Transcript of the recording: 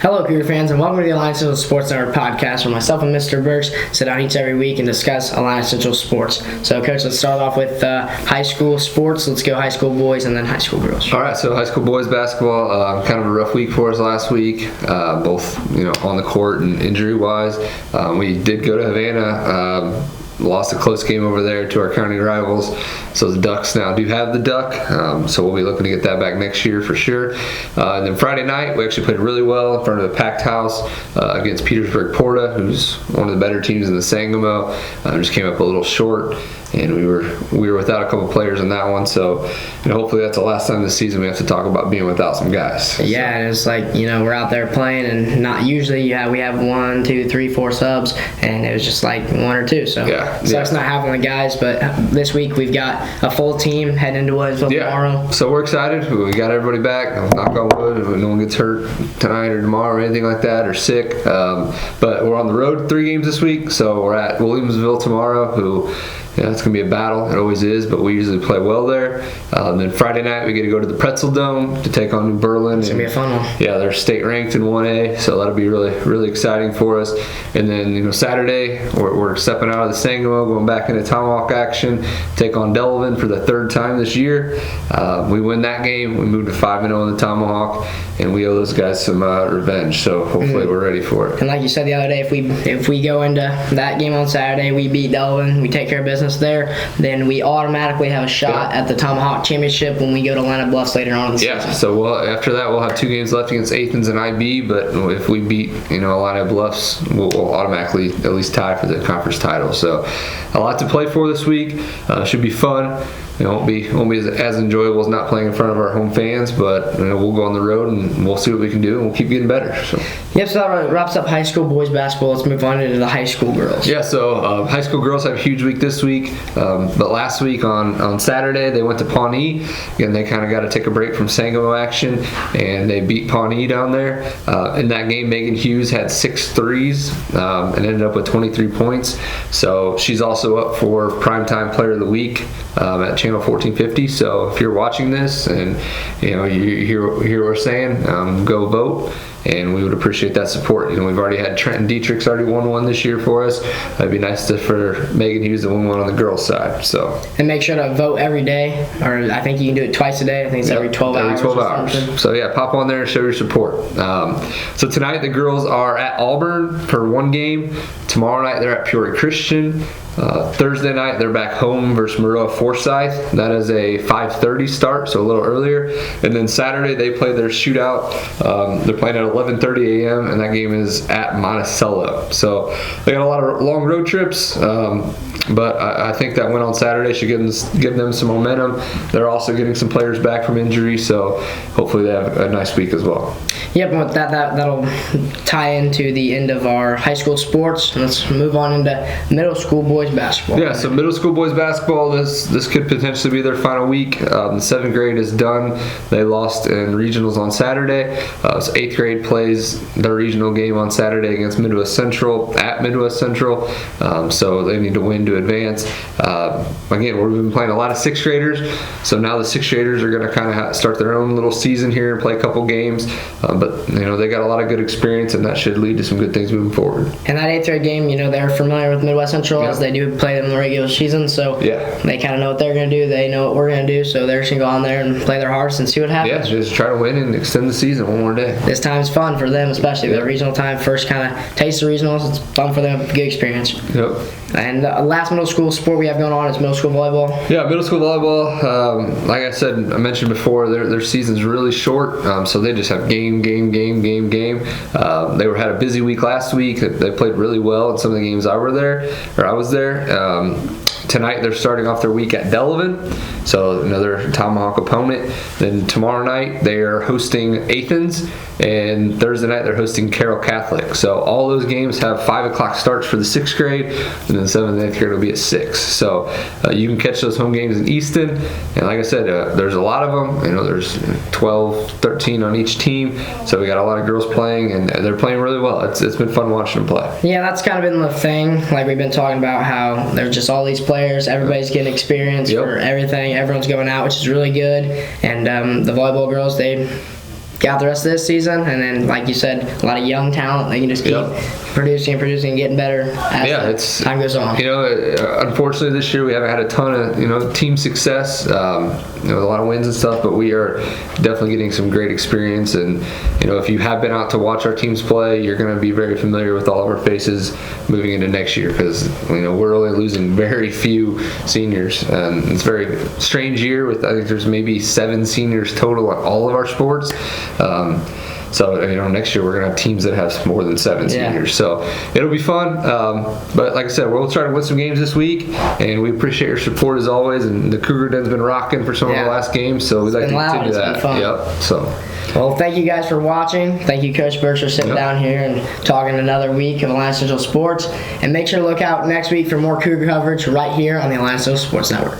Hello, Cougar fans, and welcome to the Alliance Central Sports Network podcast, where myself and Mr. Burks sit down each every week and discuss Alliance Central sports. So, Coach, let's start off with high school sports. Let's go high school boys and then high school girls. All right, so high school boys basketball, kind of a rough week for us last week, both on the court and injury-wise. We did go to Havana. Lost a close game over there to our county rivals. So the Ducks now do have the Duck. So we'll be looking to get that back next year for sure. And then Friday night, we actually played really well in front of a packed house against Petersburg Porta, who's one of the better teams in the Sangamo. Just came up a little short. And we were without a couple players in that one, so hopefully that's the last time this season we have to talk about being without some guys. Yeah, and it's like we're out there playing, and not usually we have 1, 2, 3, 4 subs, and it was just like 1 or 2. So it sucks not having the guys, but this week we've got a full team heading into Williamsville tomorrow. So we're excited. We got everybody back. Knock on wood. No one gets hurt tonight or tomorrow or anything like that, or sick. But we're on the road 3 games this week, so we're at Williamsville tomorrow. Who. It's going to be a battle. It always is, but we usually play well there. Then Friday night, we get to go to the Pretzel Dome to take on New Berlin. It's going to be a fun one. Yeah, they're state ranked in 1A, so that'll be really, really exciting for us. And then, Saturday, we're stepping out of the Sangamo, going back into Tomahawk action, take on Delavan for the 3rd time this year. We win that game. We move to 5-0 in the Tomahawk, and we owe those guys some revenge. So hopefully we're ready for it. And like you said the other day, if we go into that game on Saturday, we beat Delavan, we take care of business there, then we automatically have a shot at the Tomahawk Championship when we go to Atlantic Bluffs later on in the season. Yeah, so after that we'll have 2 games left against Athens and IB, but if we beat Atlantic Bluffs, we'll automatically at least tie for the conference title. So a lot to play for this week. Should be fun. It won't be as enjoyable as not playing in front of our home fans, but we'll go on the road and we'll see what we can do, and we'll keep getting better. So that wraps up high school boys basketball. Let's move on into the high school girls. Yeah, so high school girls have a huge week this week, but last week on Saturday they went to Pawnee. Again, they kind of got to take a break from Sangamo action, and they beat Pawnee down there. In that game, Megan Hughes had 6 threes and ended up with 23 points. So she's also up for Primetime Player of the Week at Channel 1450. So if you're watching this and you hear what we're saying, go vote. And we would appreciate that support. We've already had Trenton Dietrich's already won one this year for us. It'd be nice for Megan Hughes to win one on the girls' side. So. And make sure to vote every day, or I think you can do it twice a day. I think it's every 12 hours. Every 12 hours. So yeah, pop on there and show your support. So tonight the girls are at Auburn for 1 game. Tomorrow night they're at Peoria Christian. Thursday night they're back home versus Maroa Forsyth. That is a 5:30 start, so a little earlier. And then Saturday they play their shootout. They're playing at 11:30 a.m. and that game is at Monticello. So they got a lot of long road trips. But I think that win on Saturday should give them some momentum. They're also getting some players back from injury, so hopefully they have a nice week as well. Yep, well, that'll tie into the end of our high school sports. Let's move on into middle school boys basketball. Yeah, so middle school boys basketball, this could potentially be their final week. The 7th grade is done. They lost in regionals on Saturday. So 8th grade plays their regional game on Saturday against Midwest Central at Midwest Central. So they need to win to advance. Again, we've been playing a lot of 6th graders, so now the 6th graders are going to kind of start their own little season here and play a couple games. But they got a lot of good experience, and that should lead to some good things moving forward. And that 8th grade game, they're familiar with Midwest Central as they do play them in the regular season, so they kind of know what they're going to do. They know what we're going to do, so they're just going to go on there and play their hardest and see what happens. Yeah, just try to win and extend the season one more day. This time's fun for them, especially the regional time. First kind of taste the regionals. It's fun for them. Good experience. Yep. And the last middle school sport we have going on is middle school volleyball. Yeah, middle school volleyball. Like I mentioned before, their season's really short, so they just have game. They had a busy week last week. They played really well in some of the games I was there. Tonight they're starting off their week at Delavan, so another Tomahawk opponent. Then tomorrow night they are hosting Athens, and Thursday night they're hosting Carroll Catholic. So all those games have 5 o'clock starts for the 6th grade, and then 7th and 8th grade will be at 6. So you can catch those home games in Easton, and like I said, there's a lot of them. There's 12, 13 on each team, so we got a lot of girls playing, and they're playing really well. It's been fun watching them play. Yeah, that's kind of been the thing. Like we've been talking about how there's just all these players. Everybody's getting experience for everything. Everyone's going out, which is really good. And the volleyball girls, they got the rest of this season, and then, like you said, a lot of young talent. They can just keep producing and getting better as time goes on. Unfortunately this year we haven't had a ton of team success, a lot of wins and stuff, but we are definitely getting some great experience. And if you have been out to watch our teams play, you're going to be very familiar with all of our faces moving into next year, because we're only losing very few seniors, and it's a very strange year with, I think there's maybe 7 seniors total at all of our sports. So next year we're gonna have teams that have more than 7 seniors. So it'll be fun. But like I said, we'll try to win some games this week, and we appreciate your support as always. And the Cougar Den's been rocking for some of the last games, so we'd like to continue that. Been fun. Yep. So. Well, thank you guys for watching. Thank you, Coach Birch, for sitting down here and talking another week of Atlanta Central Sports. And make sure to look out next week for more Cougar coverage right here on the Atlanta Central Sports Network.